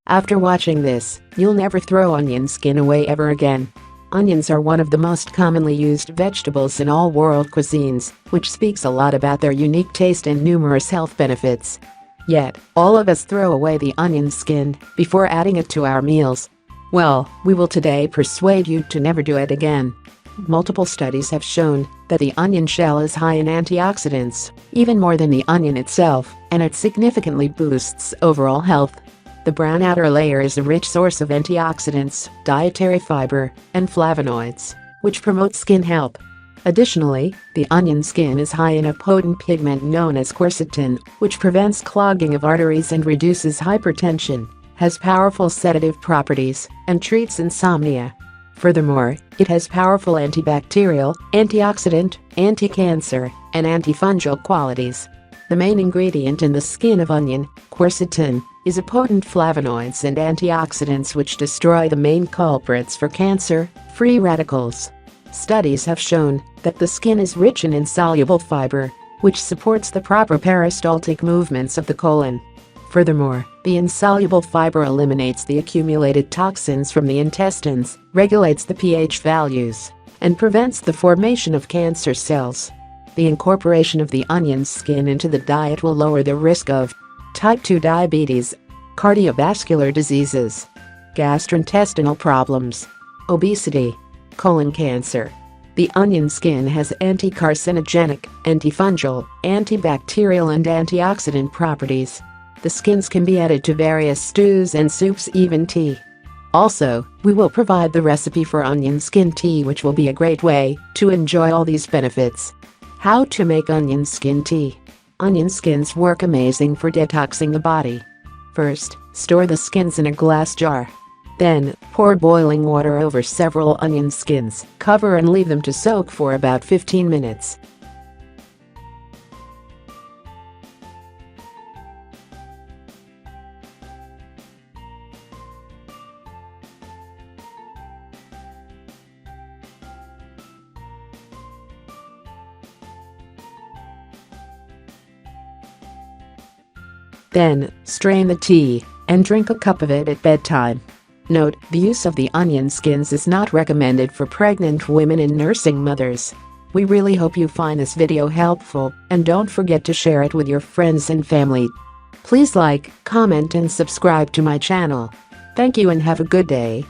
After watching this, you'll never throw onion skin away ever again. Onions are one of the most commonly used vegetables in all world cuisines, which speaks a lot about their unique taste and numerous health benefits. Yet, all of us throw away the onion skin before adding it to our meals. Well, we will today persuade you to never do it again. Multiple studies have shown that the onion shell is high in antioxidants, even more than the onion itself, and it significantly boosts overall health. The brown outer layer is a rich source of antioxidants, dietary fiber, and flavonoids, which promote skin health. Additionally, the onion skin is high in a potent pigment known as quercetin, which prevents clogging of arteries and reduces hypertension, has powerful sedative properties, and treats insomnia. Furthermore, it has powerful antibacterial, antioxidant, anti-cancer, and antifungal qualities. The main ingredient in the skin of onion, quercetin, is a potent flavonoids and antioxidants which destroy the main culprits for cancer, free radicals. Studies have shown that the skin is rich in insoluble fiber, which supports the proper peristaltic movements of the colon. Furthermore, the insoluble fiber eliminates the accumulated toxins from the intestines, regulates the pH values, and prevents the formation of cancer cells. The incorporation of the onion skin into the diet will lower the risk of type 2 diabetes, cardiovascular diseases, gastrointestinal problems, obesity, colon cancer. The onion skin has anti-carcinogenic, antifungal, antibacterial and antioxidant properties. The skins can be added to various stews and soups, even tea. Also, we will provide the recipe for onion skin tea, which will be a great way to enjoy all these benefits. How to make onion skin tea. Onion skins work amazing for detoxing the body. First, store the skins in a glass jar. Then, pour boiling water over several onion skins, cover and leave them to soak for about 15 minutes. Then, strain the tea and drink a cup of it at bedtime. Note, the use of the onion skins is not recommended for pregnant women and nursing mothers. We really hope you find this video helpful, and don't forget to share it with your friends and family. Please like, comment and subscribe to my channel. Thank you and have a good day.